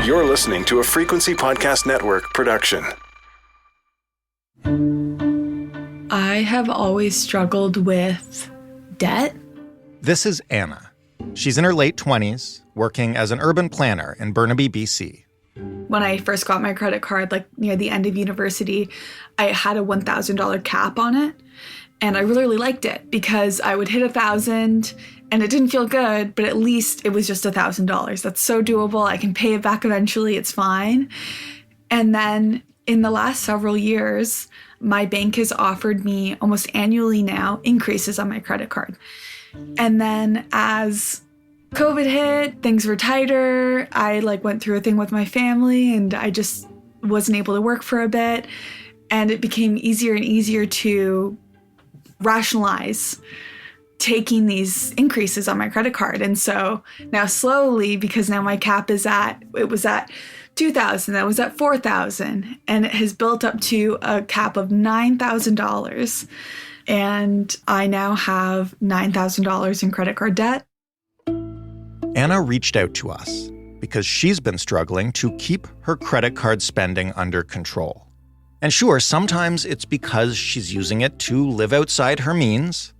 You're listening to a Frequency Podcast Network production. I have always struggled with debt. This is Anna. She's in her late 20s, working as an urban planner in Burnaby, BC. When I first got my credit card, near the end of university, I had a $1,000 cap on it. And I really liked it because I would hit 1,000 and it didn't feel good, but at least it was just $1,000. That's so doable. I can pay it back eventually. It's fine. And then in the last several years, my bank has offered me almost annually now increases on my credit card. And then as COVID hit, things were tighter. I went through a thing with my family and I just wasn't able to work for a bit. And it became easier and easier to rationalize taking these increases on my credit card. And so now slowly, because now my cap was at 2,000, that was at 4,000, and it has built up to a cap of $9,000. And I now have $9,000 in credit card debt. Anna reached out to us because she's been struggling to keep her credit card spending under control. And sure, sometimes it's because she's using it to live outside her means,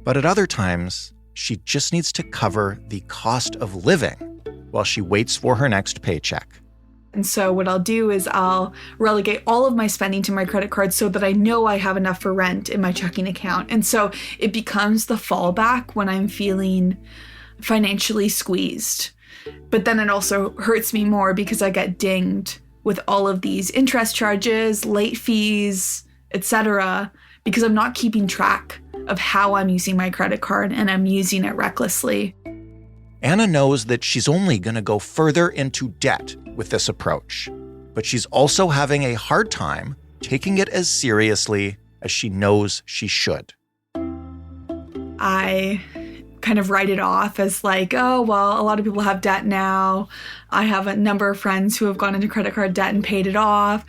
but at other times, she just needs to cover the cost of living while she waits for her next paycheck. And so what I'll do is I'll relegate all of my spending to my credit card so that I know I have enough for rent in my checking account. And so it becomes the fallback when I'm feeling financially squeezed. But then it also hurts me more because I get dinged with all of these interest charges, late fees, etc., because I'm not keeping track of how I'm using my credit card and I'm using it recklessly. Anna knows that she's only going to go further into debt with this approach, but she's also having a hard time taking it as seriously as she knows she should. I kind of write it off as oh, well, a lot of people have debt now. I have a number of friends who have gone into credit card debt and paid it off.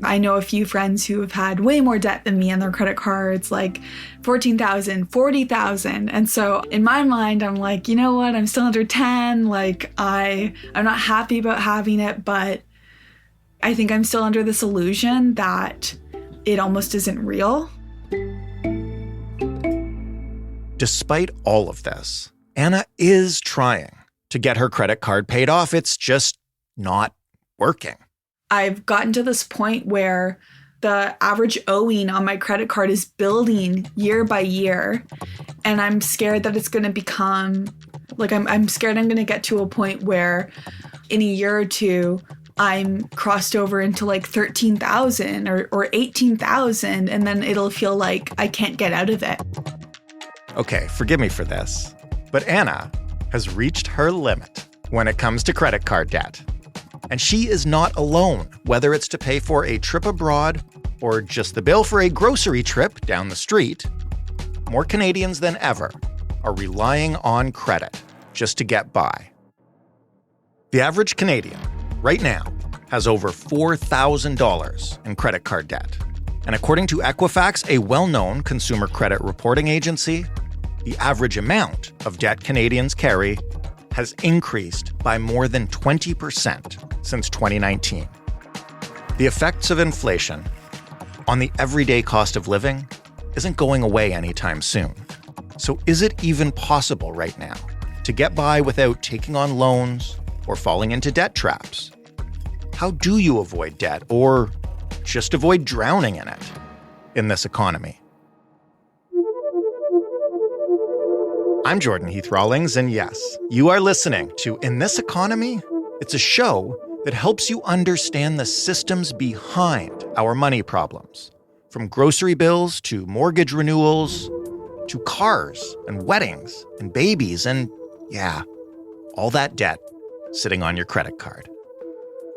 I know a few friends who have had way more debt than me on their credit cards, $14,000, $40,000. And so in my mind, I'm you know what? I'm still under 10. I'm not happy about having it, but I think I'm still under this illusion that it almost isn't real. Despite all of this, Anna is trying to get her credit card paid off. It's just not working. I've gotten to this point where the average owing on my credit card is building year by year. And I'm scared that it's going to become, I'm scared I'm going to get to a point where in a year or two, I'm crossed over into 13,000 or 18,000. And then it'll feel like I can't get out of it. Okay, forgive me for this, but Anna has reached her limit when it comes to credit card debt. And she is not alone, whether it's to pay for a trip abroad or just the bill for a grocery trip down the street. More Canadians than ever are relying on credit just to get by. The average Canadian right now has over $4,000 in credit card debt. And according to Equifax, a well-known consumer credit reporting agency, the average amount of debt Canadians carry has increased by more than 20% since 2019. The effects of inflation on the everyday cost of living isn't going away anytime soon. So is it even possible right now to get by without taking on loans or falling into debt traps? How do you avoid debt or just avoid drowning in it in this economy? I'm Jordan Heath Rawlings, and yes, you are listening to In This Economy. It's a show that helps you understand the systems behind our money problems, from grocery bills to mortgage renewals, to cars and weddings and babies and, yeah, all that debt sitting on your credit card.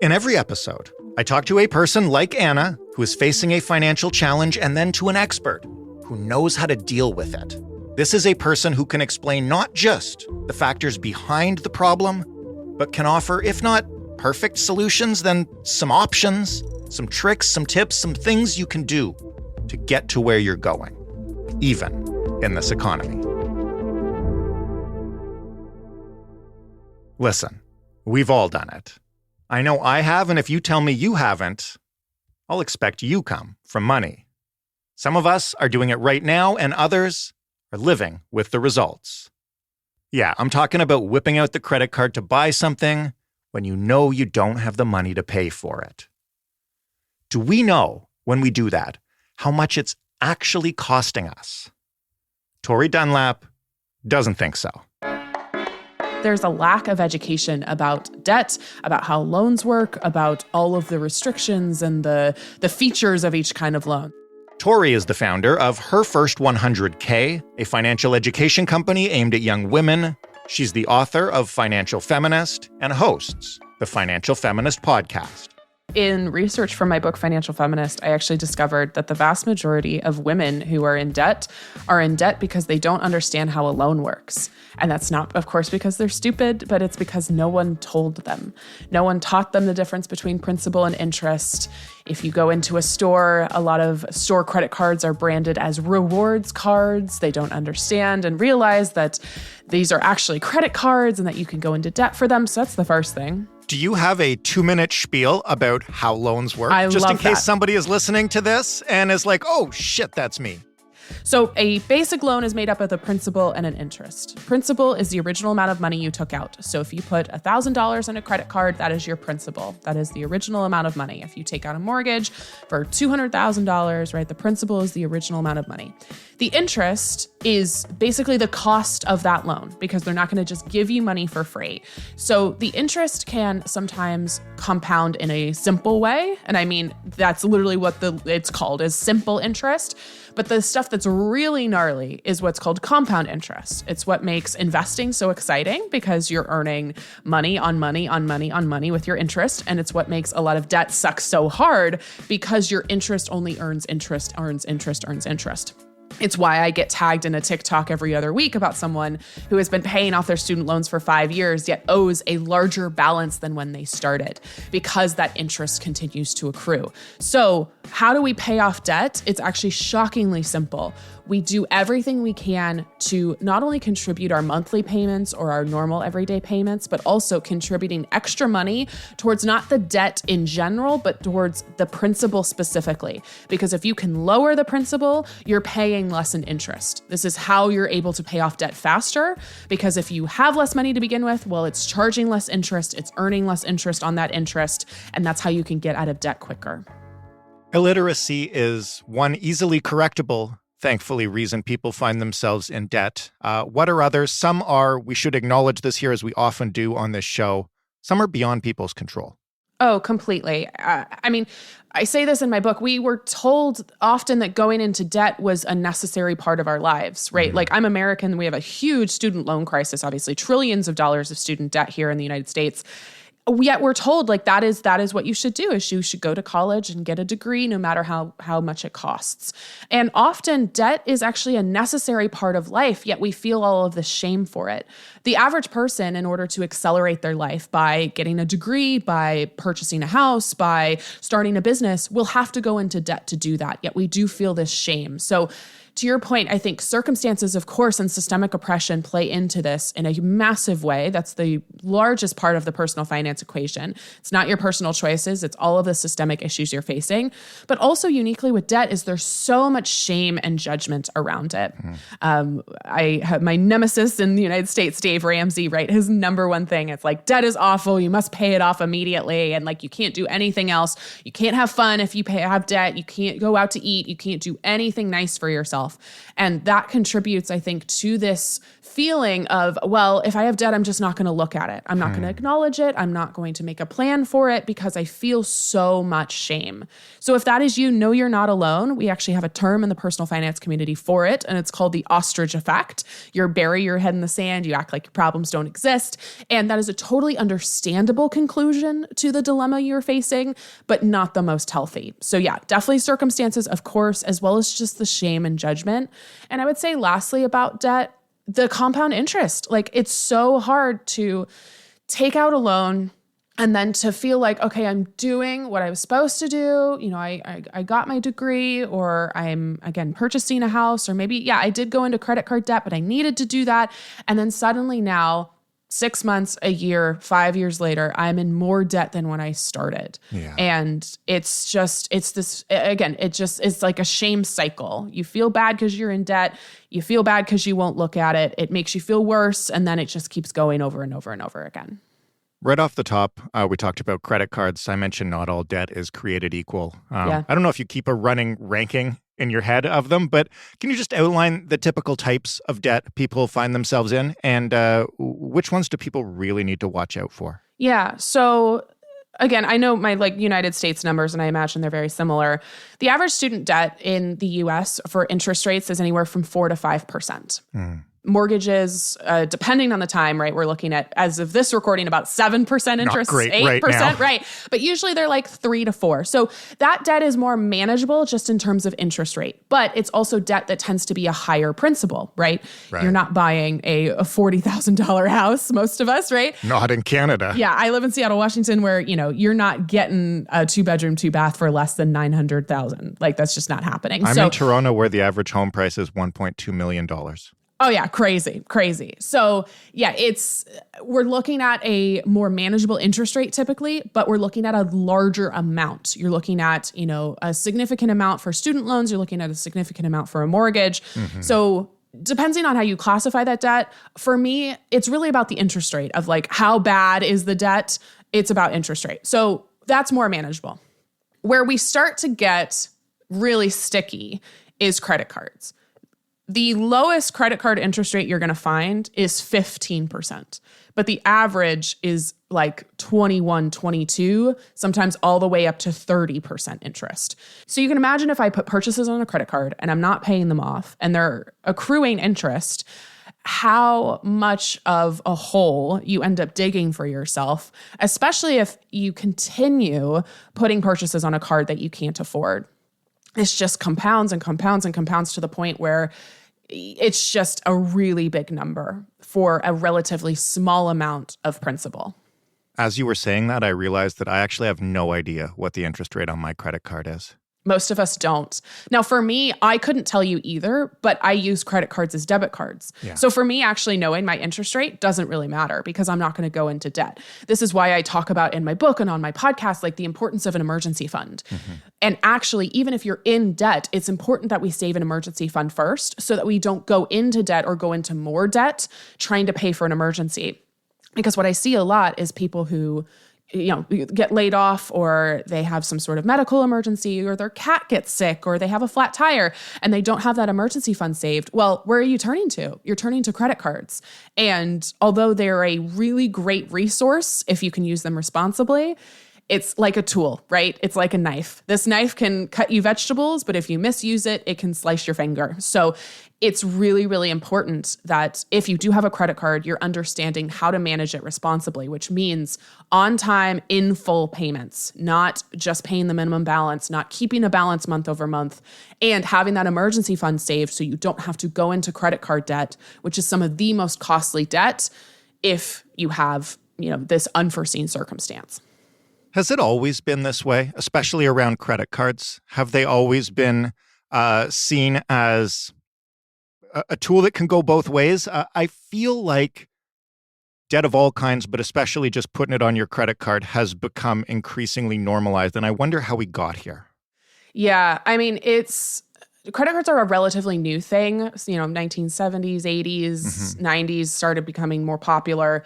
In every episode, I talk to a person like Anna who is facing a financial challenge, and then to an expert who knows how to deal with it. This is a person who can explain not just the factors behind the problem, but can offer, if not perfect solutions, then some options, some tricks, some tips, some things you can do to get to where you're going, even in this economy. Listen, we've all done it. I know I have, and if you tell me you haven't, I'll expect you come from money. Some of us are doing it right now, and others are living with the results. Yeah, I'm talking about whipping out the credit card to buy something when you know you don't have the money to pay for it. Do we know, when we do that, how much it's actually costing us? Tori Dunlap doesn't think so. There's a lack of education about debt, about how loans work, about all of the restrictions and the features of each kind of loan. Tori is the founder of Her First 100K, a financial education company aimed at young women. She's the author of Financial Feminist and hosts the Financial Feminist podcast. In research for my book, Financial Feminist, I actually discovered that the vast majority of women who are in debt because they don't understand how a loan works. And that's not, of course, because they're stupid, but it's because no one told them. No one taught them the difference between principal and interest. If you go into a store, a lot of store credit cards are branded as rewards cards. They don't understand and realize that these are actually credit cards and that you can go into debt for them. So that's the first thing. Do you have a 2-minute spiel about how loans work? Just in case somebody is listening to this and is like, oh, shit, that's me. So a basic loan is made up of a principal and an interest. Principal is the original amount of money you took out. So if you put $1,000 in a credit card, that is your principal. That is the original amount of money. If you take out a mortgage for $200,000, right, the principal is the original amount of money. The interest is basically the cost of that loan because they're not going to just give you money for free. So the interest can sometimes compound in a simple way. And I mean, that's literally what it's called, is simple interest. But the stuff that's really gnarly is what's called compound interest. It's what makes investing so exciting because you're earning money on money on money on money with your interest. And it's what makes a lot of debt suck so hard because your interest only earns interest, earns interest, earns interest. It's why I get tagged in a TikTok every other week about someone who has been paying off their student loans for 5 years, yet owes a larger balance than when they started because that interest continues to accrue. So how do we pay off debt? It's actually shockingly simple. We do everything we can to not only contribute our monthly payments or our normal everyday payments, but also contributing extra money towards not the debt in general, but towards the principal specifically. Because if you can lower the principal, you're paying less in interest. This is how you're able to pay off debt faster, because if you have less money to begin with, well, it's charging less interest, it's earning less interest on that interest, and that's how you can get out of debt quicker. Illiteracy is one easily correctable, thankfully, reason people find themselves in debt. What are others? Some are, we should acknowledge this here as we often do on this show, some are beyond people's control. Oh, completely. I mean, I say this in my book. We were told often that going into debt was a necessary part of our lives, right? Mm-hmm. Like, I'm American. We have a huge student loan crisis, obviously, trillions of dollars of student debt here in the United States. Yet we're told like that is what you should do, is you should go to college and get a degree no matter how much it costs. And often debt is actually a necessary part of life, yet we feel all of this shame for it. The average person, in order to accelerate their life by getting a degree, by purchasing a house, by starting a business, will have to go into debt to do that. Yet we do feel this shame. So to your point, I think circumstances, of course, and systemic oppression play into this in a massive way. That's the largest part of the personal finance equation. It's not your personal choices. It's all of the systemic issues you're facing. But also uniquely with debt is there's so much shame and judgment around it. I have my nemesis in the United States, Dave Ramsey, right? His number one thing, it's like, debt is awful. You must pay it off immediately. And like, you can't do anything else. You can't have fun if you have debt. You can't go out to eat. You can't do anything nice for yourself. And that contributes, I think, to this feeling of, well, if I have debt, I'm just not going to look at it. I'm not going to acknowledge it. I'm not going to make a plan for it because I feel so much shame. So if that is you, know you're not alone. We actually have a term in the personal finance community for it, and it's called the ostrich effect. You bury your head in the sand. You act like your problems don't exist. And that is a totally understandable conclusion to the dilemma you're facing, but not the most healthy. So yeah, definitely circumstances, of course, as well as just the shame and judgment. And I would say lastly about debt, the compound interest. Like, it's so hard to take out a loan and then to feel like, okay, I'm doing what I was supposed to do. You know, I got my degree, or I'm, again, purchasing a house, or maybe, yeah, I did go into credit card debt, but I needed to do that. And then suddenly now 6 months, a year, 5 years later, I'm in more debt than when I started. Yeah. And it's like a shame cycle. You feel bad because you're in debt. You feel bad because you won't look at it. It makes you feel worse. And then it just keeps going over and over and over again. Right off the top, we talked about credit cards. I mentioned not all debt is created equal. Yeah. I don't know if you keep a running ranking in your head of them, but can you just outline the typical types of debt people find themselves in, and which ones do people really need to watch out for? Yeah. So again, I know my United States numbers, and I imagine they're very similar. The average student debt in the US for interest rates is anywhere from 4 to 5%. Mortgages, depending on the time, right? We're looking at, as of this recording, about 7% interest, Not great 8%, right now. right? But usually they're like 3 to 4. So that debt is more manageable just in terms of interest rate. But it's also debt that tends to be a higher principal, right? You're not buying a $40,000 house, most of us, right? Not in Canada. Yeah, I live in Seattle, Washington, where, you're not getting a 2-bedroom, 2-bath for less than $900,000. Like, that's just not happening. I'm in Toronto, where the average home price is $1.2 million. Oh yeah, crazy. So yeah, we're looking at a more manageable interest rate typically, but we're looking at a larger amount. You're looking at, a significant amount for student loans. You're looking at a significant amount for a mortgage. So depending on how you classify that debt, for me, it's really about the interest rate of like, how bad is the debt? It's about interest rate. So that's more manageable. Where we start to get really sticky is credit cards. The lowest credit card interest rate you're going to find is 15%, but the average is like 21, 22, sometimes all the way up to 30% interest. So you can imagine if I put purchases on a credit card and I'm not paying them off and they're accruing interest, how much of a hole you end up digging for yourself, especially if you continue putting purchases on a card that you can't afford. It's just compounds and compounds and compounds to the point where it's just a really big number for a relatively small amount of principal. As you were saying that, I realized that I actually have no idea what the interest rate on my credit card is. Most of us don't. Now, for me, I couldn't tell you either, but I use credit cards as debit cards. Yeah. So for me, actually knowing my interest rate doesn't really matter because I'm not going to go into debt. This is why I talk about in my book and on my podcast, like the importance of an emergency fund. And actually, even if you're in debt, it's important that we save an emergency fund first so that we don't go into debt or go into more debt trying to pay for an emergency. Because what I see a lot is people who get laid off, or they have some sort of medical emergency, or their cat gets sick, or they have a flat tire and they don't have that emergency fund saved. Well, where are you turning to? You're turning to credit cards. And although they're a really great resource, if you can use them responsibly, it's like a tool, right? It's like a knife. This knife can cut you vegetables, but if you misuse it, it can slice your finger. So it's really, really important that if you do have a credit card, you're understanding how to manage it responsibly, which means on time, in full payments, not just paying the minimum balance, not keeping a balance month over month, and having that emergency fund saved so you don't have to go into credit card debt, which is some of the most costly debt if you have, this unforeseen circumstance. Has it always been this way, especially around credit cards? Have they always been seen as a tool that can go both ways? I feel like debt of all kinds, but especially just putting it on your credit card, has become increasingly normalized. And I wonder how we got here. Yeah, I mean, credit cards are a relatively new thing. 1970s, 80s, 90s started becoming more popular.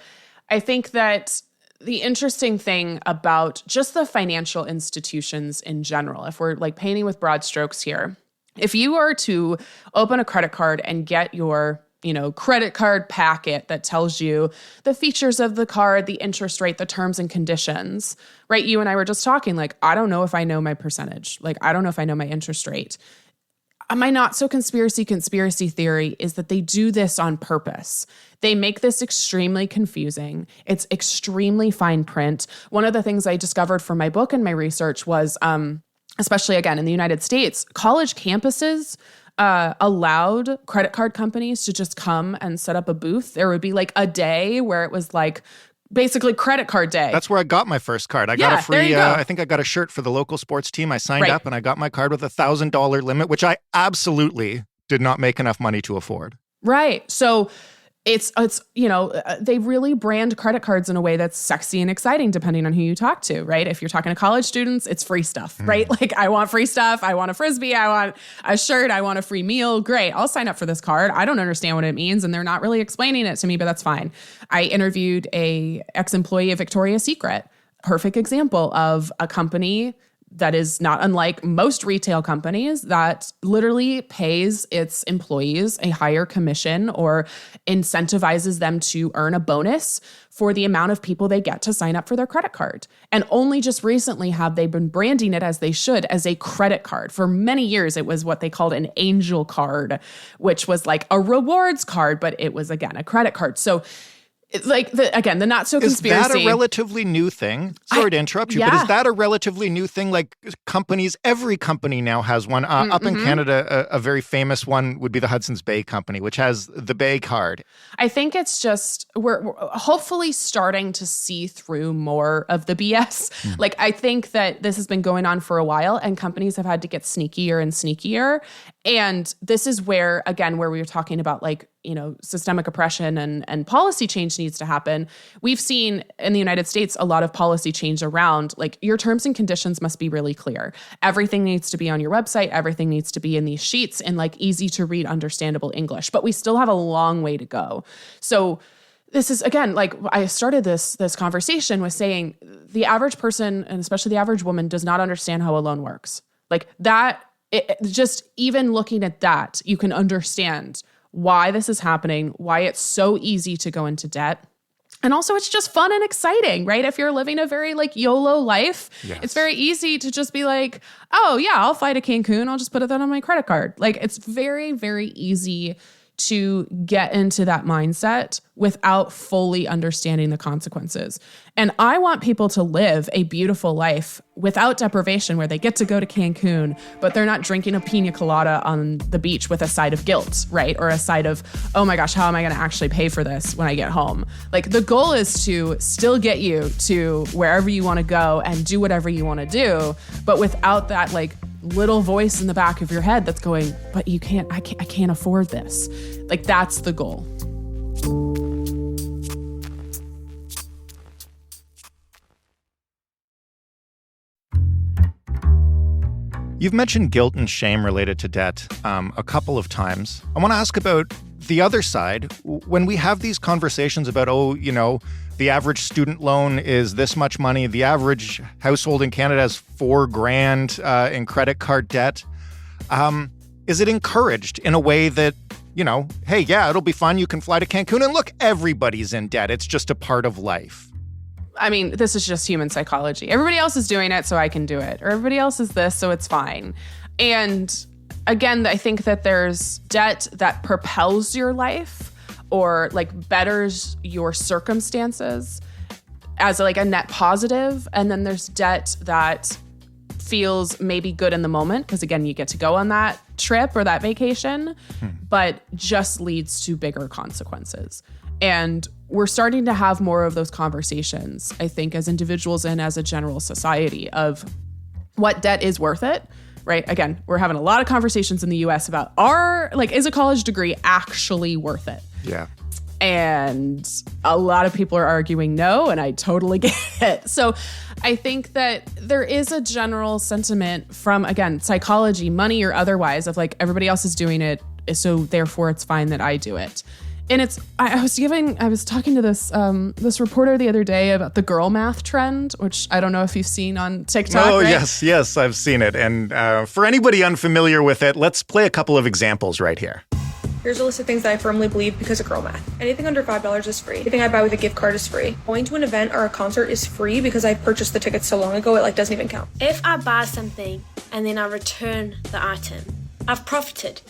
I think that the interesting thing about just the financial institutions in general, if we're like painting with broad strokes here, if you are to open a credit card and get your, credit card packet that tells you the features of the card, the interest rate, the terms and conditions, right? You and I were just talking, like, I don't know if I know my percentage. Like, I don't know if I know my interest rate. My not so conspiracy theory is that they do this on purpose. They make this extremely confusing. It's extremely fine print. One of the things I discovered from my book and my research was, especially again in the United States, college campuses allowed credit card companies to just come and set up a booth. There would be like a day where it was like basically credit card day. That's where I got my first card. I got a free, I think I got a shirt for the local sports team. I signed up and I got my card with $1,000 limit, which I absolutely did not make enough money to afford. Right. So they really brand credit cards in a way that's sexy and exciting depending on who you talk to, right? If you're talking to college students, it's free stuff, right? Like, I want free stuff. I want a Frisbee. I want a shirt. I want a free meal. Great. I'll sign up for this card. I don't understand what it means, and they're not really explaining it to me, but that's fine. I interviewed a ex-employee of Victoria's Secret. Perfect example of a company that is not unlike most retail companies that literally pays its employees a higher commission or incentivizes them to earn a bonus for the amount of people they get to sign up for their credit card. And only just recently have they been branding it as they should, as a credit card. For many years, it was what they called an angel card, which was like a rewards card, but it was, again, a credit card. So like, the not so conspiracy. Is that a relatively new thing? Sorry to interrupt you, but is that a relatively new thing? Like, companies, every company now has one. Up in Canada, a very famous one would be the Hudson's Bay Company, which has the Bay card. I think it's just, we're hopefully starting to see through more of the BS. Like, I think that this has been going on for a while, and companies have had to get sneakier and sneakier. And this is where, again, where we were talking about, like, systemic oppression and policy change needs to happen. We've seen in the United States a lot of policy change around, like, your terms and conditions must be really clear. Everything needs to be on your website. Everything needs to be in these sheets in, like, easy to read, understandable English. But we still have a long way to go. So this is, again, like, I started this conversation with saying the average person, and especially the average woman, does not understand how a loan works. Like, that, just even looking at that, you can understand why this is happening, why it's so easy to go into debt. And also, it's just fun and exciting, right? If you're living a very, like, YOLO life, It's very easy to just be like, oh yeah, I'll fly to Cancun. I'll just put that on my credit card. Like, it's very, very easy to get into that mindset without fully understanding the consequences. And I want people to live a beautiful life without deprivation, where they get to go to Cancun, but they're not drinking a pina colada on the beach with a side of guilt, right? Or a side of, oh my gosh, how am I going to actually pay for this when I get home? Like, the goal is to still get you to wherever you want to go and do whatever you want to do, but without that, like, little voice in the back of your head that's going, but I can't afford this. Like, that's the goal. You've mentioned guilt and shame related to debt a couple of times. I want to ask about the other side. When we have these conversations about, the average student loan is this much money, the average household in Canada has $4,000 in credit card debt. Is it encouraged in a way that, hey, yeah, it'll be fun. You can fly to Cancun, and look, everybody's in debt. It's just a part of life. I mean, this is just human psychology. Everybody else is doing it, so I can do it. Or everybody else is this, so it's fine. And again, I think that there's debt that propels your life or, like, betters your circumstances as, like, a net positive. And then there's debt that feels maybe good in the moment because, again, you get to go on that trip or that vacation, but just leads to bigger consequences. And we're starting to have more of those conversations, I think, as individuals and as a general society, of what debt is worth it, right? Again, we're having a lot of conversations in the US about is a college degree actually worth it? Yeah. And a lot of people are arguing no, and I totally get it. So I think that there is a general sentiment from, again, psychology, money or otherwise, of like, everybody else is doing it, so therefore it's fine that I do it. And I was talking to this reporter the other day about the girl math trend, which I don't know if you've seen on TikTok. Oh, right? yes, I've seen it. And for anybody unfamiliar with it, let's play a couple of examples right here. Here's a list of things that I firmly believe because of girl math. Anything under $5 is free. Anything I buy with a gift card is free. Going to an event or a concert is free because I purchased the tickets so long ago, it doesn't even count. If I buy something and then I return the item, I've profited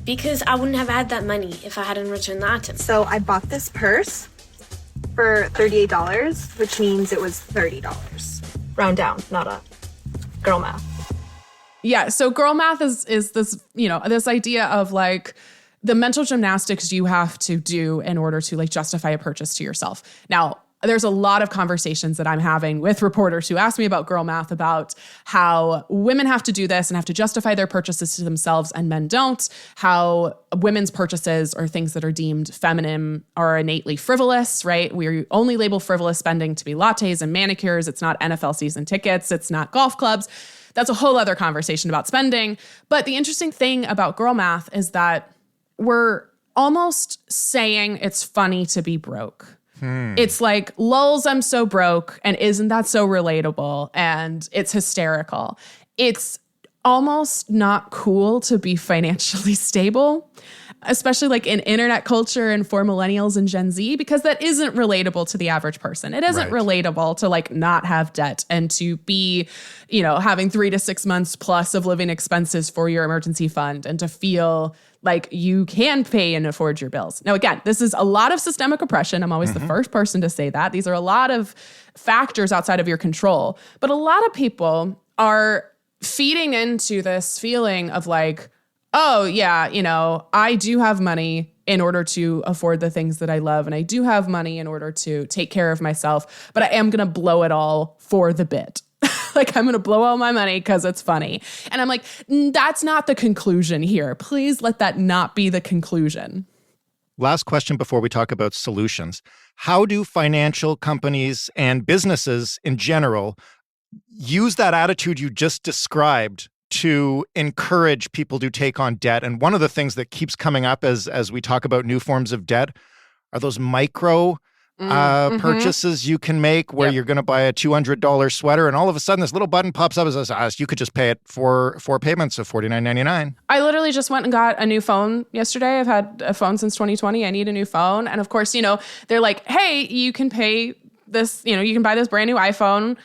because I wouldn't have had that money if I hadn't returned the item. So I bought this purse for $38, which means it was $30. Round down, not up. Girl math. Yeah, so girl math is this, this idea of like the mental gymnastics you have to do in order to like justify a purchase to yourself. Now, there's a lot of conversations that I'm having with reporters who ask me about girl math, about how women have to do this and have to justify their purchases to themselves and men don't, how women's purchases or things that are deemed feminine are innately frivolous, right? We only label frivolous spending to be lattes and manicures. It's not NFL season tickets. It's not golf clubs. That's a whole other conversation about spending. But the interesting thing about girl math is that we're almost saying it's funny to be broke. It's like, lulz, I'm so broke, and isn't that so relatable? And it's hysterical. It's almost not cool to be financially stable, especially like in internet culture and for millennials and Gen Z, because that isn't relatable to the average person. It isn't relatable to like not have debt and to be, you know, having 3 to 6 months plus of living expenses for your emergency fund and to feel like you can pay and afford your bills. Now, again, this is a lot of systemic oppression. I'm always the first person to say that. These are a lot of factors outside of your control. But a lot of people are feeding into this feeling of like, oh, yeah, you know, I do have money in order to afford the things that I love. And I do have money in order to take care of myself. But I am going to blow it all for the bit. Like, I'm going to blow all my money because it's funny. And I'm like, that's not the conclusion here. Please let that not be the conclusion. Last question before we talk about solutions. How do financial companies and businesses in general use that attitude you just described to encourage people to take on debt? And one of the things that keeps coming up as we talk about new forms of debt are those micro purchases you can make where you're going to buy a $200 sweater and all of a sudden this little button pops up and says, you could just pay it for 4 payments of $49.99. I literally just went and got a new phone yesterday. I've had a phone since 2020. I need a new phone. And of course, you know, they're like, hey, you can pay this, you know, you can buy this brand new iPhone.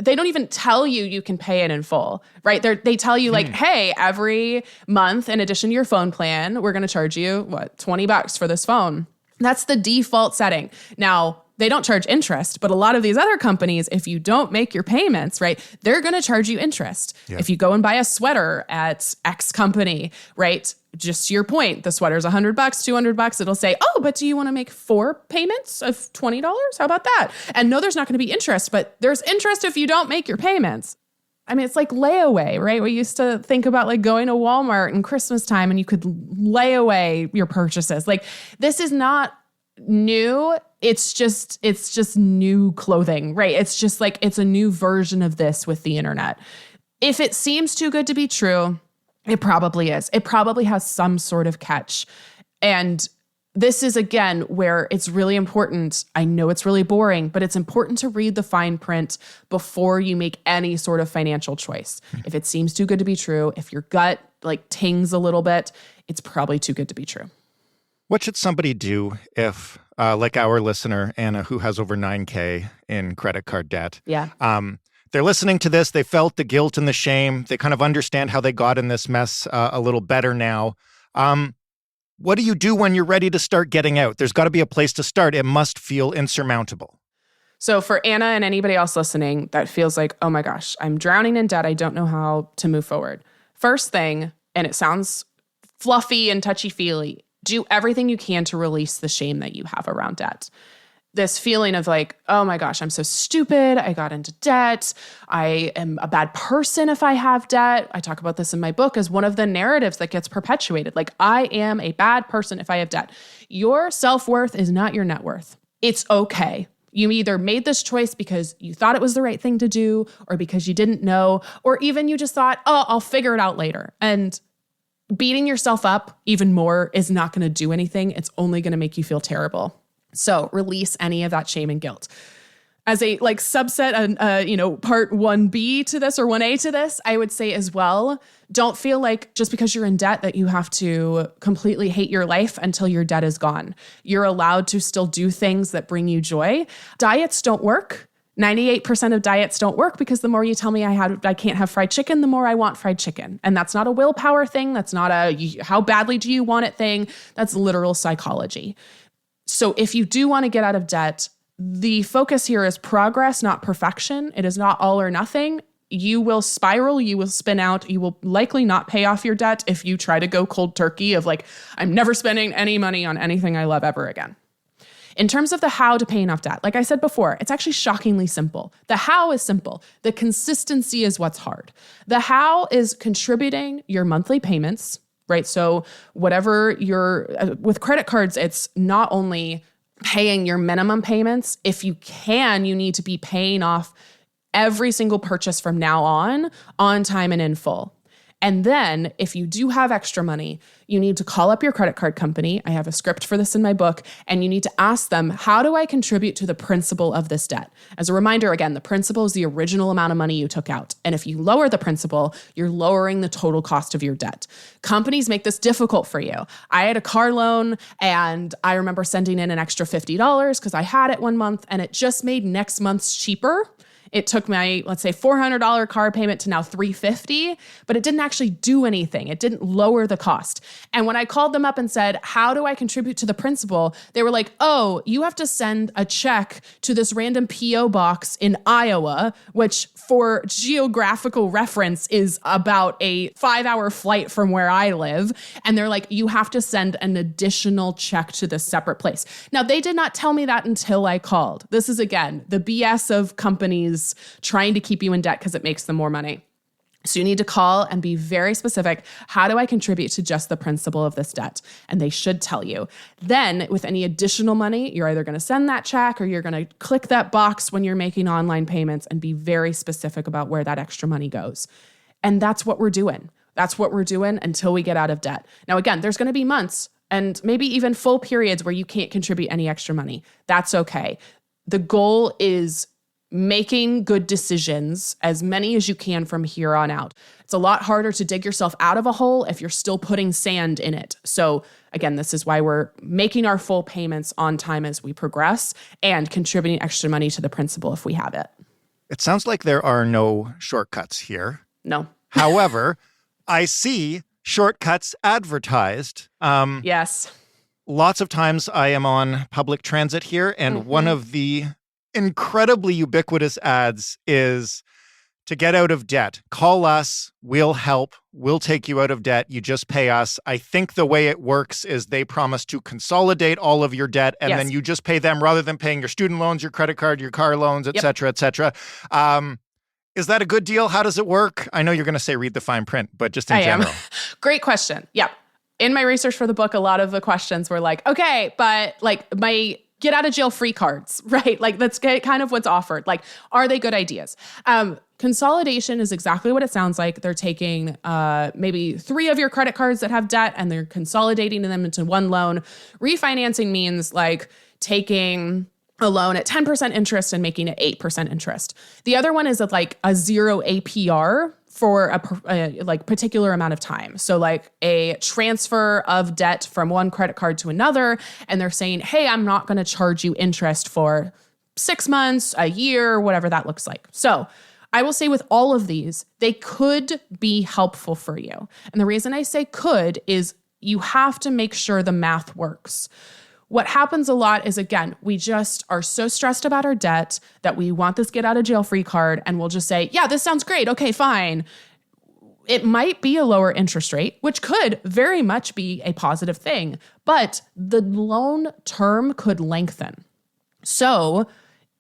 They don't even tell you can pay it in full, right? They tell you like, hey, every month, in addition to your phone plan, we're going to charge you, $20 for this phone. That's the default setting. Now, they don't charge interest, but a lot of these other companies, if you don't make your payments, right, they're going to charge you interest. Yep. If you go and buy a sweater at X company, right, just to your point, the sweater's $100, $200, it'll say, oh, but do you want to make 4 payments of $20? How about that? And no, there's not going to be interest, but there's interest if you don't make your payments. I mean, it's like layaway, right? We used to think about like going to Walmart in Christmas time and you could lay away your purchases. Like, this is not new. It's just new clothing, right? It's just like, it's a new version of this with the internet. If it seems too good to be true, it probably is. It probably has some sort of catch. And this is, again, where it's really important. I know it's really boring, but it's important to read the fine print before you make any sort of financial choice. If it seems too good to be true, if your gut like tings a little bit, it's probably too good to be true. What should somebody do if, like our listener, Anna, who has over $9,000 in credit card debt? Yeah. They're listening to this. They felt the guilt and the shame. They kind of understand how they got in this mess a little better now. What do you do when you're ready to start getting out? There's got to be a place to start. It must feel insurmountable. So for Anna and anybody else listening that feels like, oh my gosh, I'm drowning in debt. I don't know how to move forward. First thing, and it sounds fluffy and touchy-feely, do everything you can to release the shame that you have around debt. This feeling of like, oh my gosh, I'm so stupid. I got into debt. I am a bad person if I have debt. I talk about this in my book as one of the narratives that gets perpetuated. Like, I am a bad person if I have debt. Your self-worth is not your net worth. It's okay. You either made this choice because you thought it was the right thing to do, or because you didn't know, or even you just thought, oh, I'll figure it out later. And beating yourself up even more is not going to do anything. It's only going to make you feel terrible. So release any of that shame and guilt. As a like subset, part 1B to this or 1A to this, I would say as well, don't feel like just because you're in debt that you have to completely hate your life until your debt is gone. You're allowed to still do things that bring you joy. Diets don't work. 98% of diets don't work because the more you tell me I can't have fried chicken, the more I want fried chicken. And that's not a willpower thing. That's not a how badly do you want it thing. That's literal psychology. So if you do want to get out of debt, the focus here is progress, not perfection. It is not all or nothing. You will spiral, you will spin out, you will likely not pay off your debt if you try to go cold turkey of like, I'm never spending any money on anything I love ever again. In terms of the how to paying off debt, like I said before, it's actually shockingly simple. The how is simple. The consistency is what's hard. The how is contributing your monthly payments, right? So whatever with credit cards, it's not only paying your minimum payments. If you can, you need to be paying off every single purchase from now on time and in full. And then if you do have extra money, you need to call up your credit card company. I have a script for this in my book, and you need to ask them, how do I contribute to the principal of this debt? As a reminder, again, the principal is the original amount of money you took out. And if you lower the principal, you're lowering the total cost of your debt. Companies make this difficult for you. I had a car loan, and I remember sending in an extra $50 because I had it one month, and it just made next month's cheaper. It took my, let's say, $400 car payment to now $350, but it didn't actually do anything. It didn't lower the cost. And when I called them up and said, how do I contribute to the principal? They were like, oh, you have to send a check to this random PO box in Iowa, which for geographical reference is about a 5-hour flight from where I live. And they're like, you have to send an additional check to this separate place. Now, they did not tell me that until I called. This is, again, the BS of companies trying to keep you in debt because it makes them more money. So you need to call and be very specific. How do I contribute to just the principal of this debt? And they should tell you. Then with any additional money, you're either going to send that check or you're going to click that box when you're making online payments and be very specific about where that extra money goes. And that's what we're doing. That's what we're doing until we get out of debt. Now, again, there's going to be months and maybe even full periods where you can't contribute any extra money. That's okay. The goal is making good decisions, as many as you can from here on out. It's a lot harder to dig yourself out of a hole if you're still putting sand in it. So again, this is why we're making our full payments on time as we progress and contributing extra money to the principal if we have it. It sounds like there are no shortcuts here. No. However, I see shortcuts advertised. Yes. Lots of times I am on public transit here, and one of the incredibly ubiquitous ads is to get out of debt. Call us, we'll help, we'll take you out of debt, you just pay us. I think the way it works is they promise to consolidate all of your debt and then you just pay them rather than paying your student loans, your credit card, your car loans, et cetera, et cetera. Is that a good deal? How does it work? I know you're going to say read the fine print, but just in general. Great question. Yep. In my research for the book, a lot of the questions were like, okay, but like my get out of jail free cards, right? Like that's kind of what's offered. Like, are they good ideas? Consolidation is exactly what it sounds like. They're taking maybe 3 of your credit cards that have debt and they're consolidating them into one loan. Refinancing means like taking a loan at 10% interest and making it 8% interest. The other one is like a 0 APR for a like particular amount of time. So like a transfer of debt from one credit card to another, and they're saying, hey, I'm not going to charge you interest for 6 months, a year, whatever that looks like. So I will say with all of these, they could be helpful for you. And the reason I say could is you have to make sure the math works. What happens a lot is, again, we just are so stressed about our debt that we want this get out of jail free card and we'll just say, yeah, this sounds great. Okay, fine. It might be a lower interest rate, which could very much be a positive thing, but the loan term could lengthen. So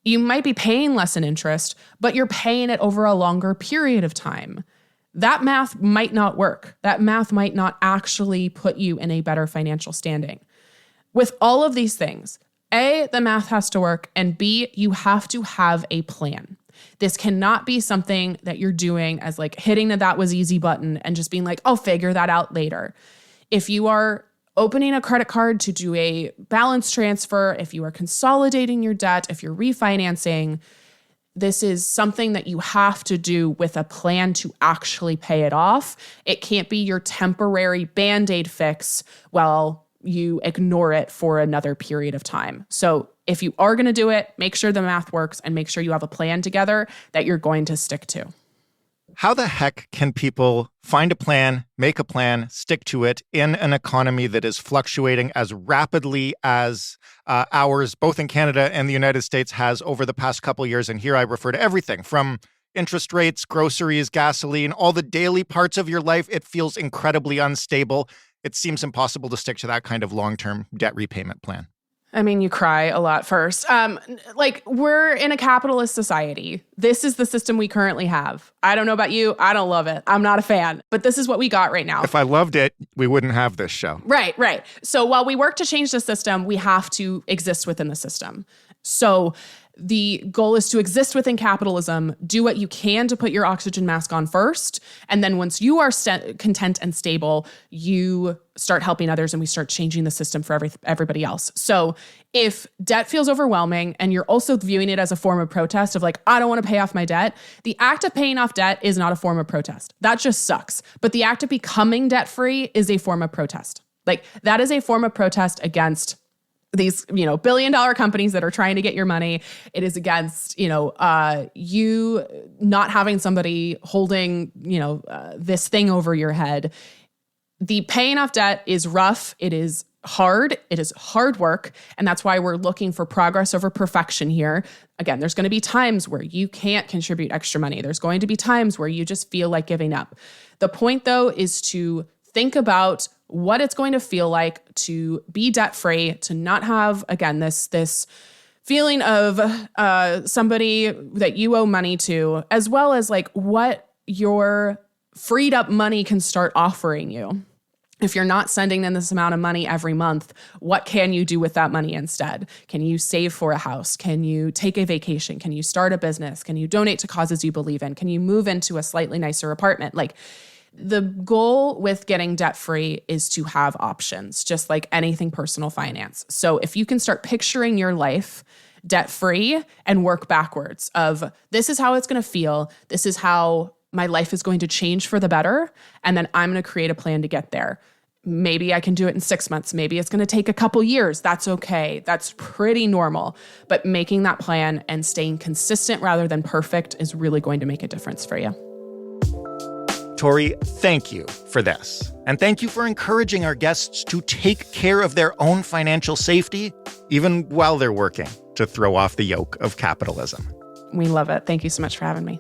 you might be paying less in interest, but you're paying it over a longer period of time. That math might not work. That math might not actually put you in a better financial standing. With all of these things, A, the math has to work, and B, you have to have a plan. This cannot be something that you're doing as like hitting the that was easy button and just being like, I'll figure that out later. If you are opening a credit card to do a balance transfer, if you are consolidating your debt, if you're refinancing, this is something that you have to do with a plan to actually pay it off. It can't be your temporary Band-Aid fix while you ignore it for another period of time. So if you are going to do it, make sure the math works and make sure you have a plan together that you're going to stick to. How the heck can people find a plan, make a plan, stick to it in an economy that is fluctuating as rapidly as ours, both in Canada and the United States, has over the past couple of years? And here I refer to everything from interest rates, groceries, gasoline, all the daily parts of your life. It feels incredibly unstable. It seems impossible to stick to that kind of long-term debt repayment plan. I mean, you cry a lot first. Like, we're in a capitalist society. This is the system we currently have. I don't know about you. I don't love it. I'm not a fan. But this is what we got right now. If I loved it, we wouldn't have this show. Right. So while we work to change the system, we have to exist within the system. So the goal is to exist within capitalism, do what you can to put your oxygen mask on first. And then once you are content and stable, you start helping others and we start changing the system for everybody else. So if debt feels overwhelming and you're also viewing it as a form of protest of like, I don't want to pay off my debt, the act of paying off debt is not a form of protest. That just sucks. But the act of becoming debt-free is a form of protest. Like, that is a form of protest against these, billion-dollar companies that are trying to get your money. It is against, you not having somebody holding, this thing over your head. The paying off debt is rough. It is hard. It is hard work. And that's why we're looking for progress over perfection here. Again, there's going to be times where you can't contribute extra money. There's going to be times where you just feel like giving up. The point, though, is to think about what it's going to feel like to be debt-free, to not have, again, this feeling of somebody that you owe money to, as well as like what your freed up money can start offering you. If you're not sending in this amount of money every month, what can you do with that money instead? Can you save for a house? Can you take a vacation? Can you start a business? Can you donate to causes you believe in? Can you move into a slightly nicer apartment? Like, the goal with getting debt-free is to have options, just like anything personal finance. So if you can start picturing your life debt-free and work backwards of this is how it's going to feel, this is how my life is going to change for the better, and then I'm going to create a plan to get there. Maybe I can do it in 6 months. Maybe it's going to take a couple years. That's okay. That's pretty normal. But making that plan and staying consistent rather than perfect is really going to make a difference for you. Tori, thank you for this. And thank you for encouraging our guests to take care of their own financial safety, even while they're working to throw off the yoke of capitalism. We love it. Thank you so much for having me.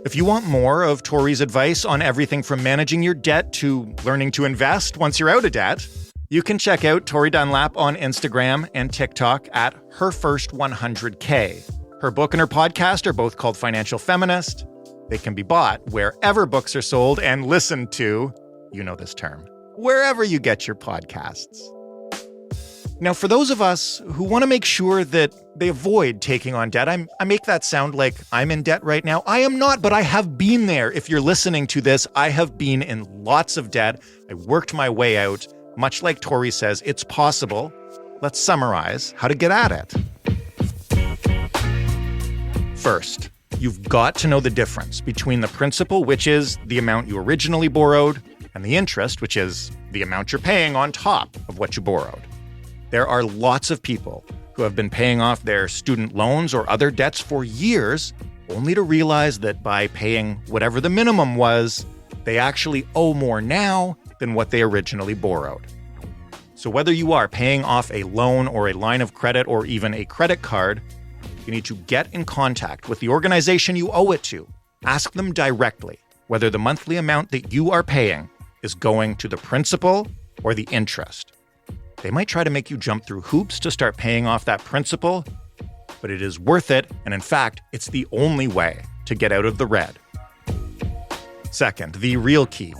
If you want more of Tori's advice on everything from managing your debt to learning to invest once you're out of debt, you can check out Tori Dunlap on Instagram and TikTok at HerFirst100K. Her book and her podcast are both called Financial Feminist. They can be bought wherever books are sold and listened to, you know this term, wherever you get your podcasts. Now, for those of us who want to make sure that they avoid taking on debt, I make that sound like I'm in debt right now. I am not, but I have been there. If you're listening to this, I have been in lots of debt. I worked my way out. Much like Tori says, it's possible. Let's summarize how to get at it. First, you've got to know the difference between the principal, which is the amount you originally borrowed, and the interest, which is the amount you're paying on top of what you borrowed. There are lots of people who have been paying off their student loans or other debts for years, only to realize that by paying whatever the minimum was, they actually owe more now than what they originally borrowed. So whether you are paying off a loan or a line of credit or even a credit card, you need to get in contact with the organization you owe it to. Ask them directly whether the monthly amount that you are paying is going to the principal or the interest. They might try to make you jump through hoops to start paying off that principal, but it is worth it, and in fact, it's the only way to get out of the red. Second, the real key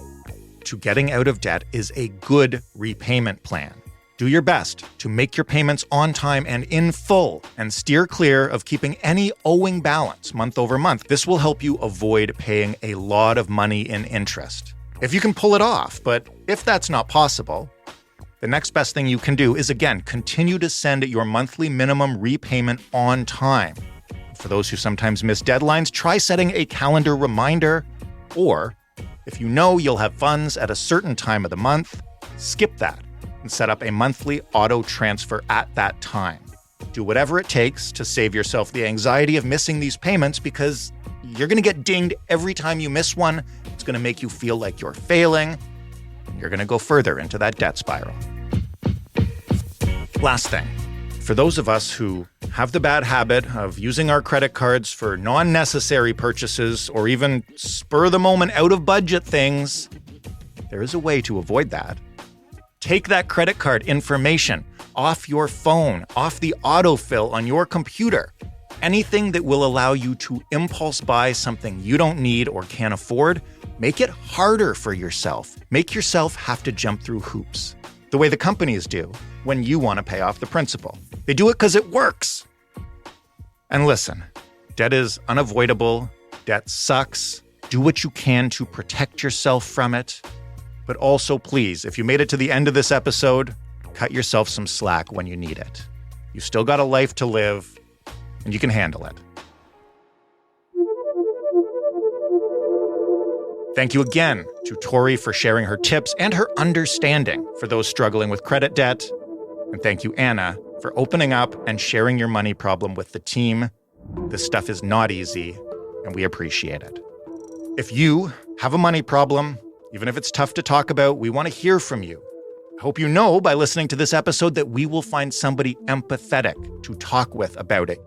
to getting out of debt is a good repayment plan. Do your best to make your payments on time and in full, and steer clear of keeping any owing balance month over month. This will help you avoid paying a lot of money in interest, if you can pull it off. But if that's not possible, the next best thing you can do is, again, continue to send your monthly minimum repayment on time. For those who sometimes miss deadlines, try setting a calendar reminder, or if you know you'll have funds at a certain time of the month, skip that and set up a monthly auto transfer at that time. Do whatever it takes to save yourself the anxiety of missing these payments, because you're going to get dinged every time you miss one. It's going to make you feel like you're failing, and you're going to go further into that debt spiral. Last thing, for those of us who have the bad habit of using our credit cards for non-necessary purchases or even spur-of-the-moment out-of-budget things, there is a way to avoid that. Take that credit card information off your phone, off the autofill on your computer. Anything that will allow you to impulse buy something you don't need or can't afford, make it harder for yourself. Make yourself have to jump through hoops, the way the companies do when you want to pay off the principal. They do it because it works. And listen, debt is unavoidable. Debt sucks. Do what you can to protect yourself from it. But also, please, if you made it to the end of this episode, cut yourself some slack when you need it. You still got a life to live, and you can handle it. Thank you again to Tori for sharing her tips and her understanding for those struggling with credit debt. And thank you, Anna, for opening up and sharing your money problem with the team. This stuff is not easy, and we appreciate it. If you have a money problem, even if it's tough to talk about, we want to hear from you. I hope you know by listening to this episode that we will find somebody empathetic to talk with about it.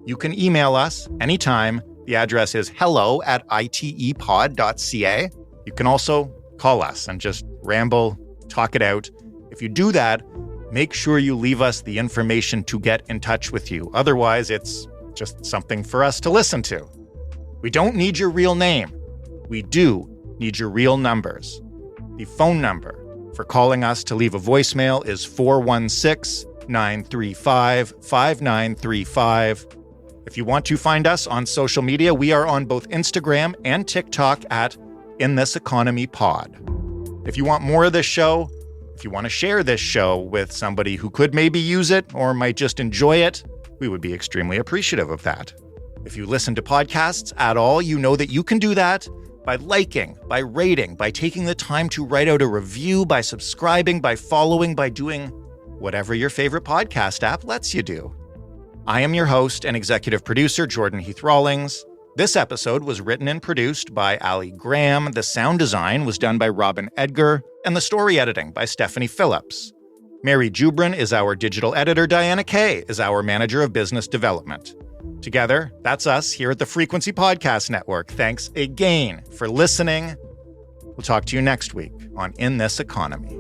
You can email us anytime. The address is hello@itepod.ca. You can also call us and just ramble, talk it out. If you do that, make sure you leave us the information to get in touch with you. Otherwise, it's just something for us to listen to. We don't need your real name. We do need your real numbers. The phone number for calling us to leave a voicemail is 416-935-5935. If you want to find us on social media, we are on both Instagram and TikTok at In This Economy Pod. If you want more of this show, if you want to share this show with somebody who could maybe use it or might just enjoy it, we would be extremely appreciative of that. If you listen to podcasts at all, you know that you can do that by liking, by rating, by taking the time to write out a review, by subscribing, by following, by doing whatever your favorite podcast app lets you do. I am your host and executive producer, Jordan Heath Rawlings. This episode was written and produced by Ali Graham. The sound design was done by Robin Edgar, and the story editing by Stephanie Phillips. Mary Jubrin is our digital editor. Diana Kay is our manager of business development. Together, that's us here at the Frequency Podcast Network. Thanks again for listening. We'll talk to you next week on In This Economy.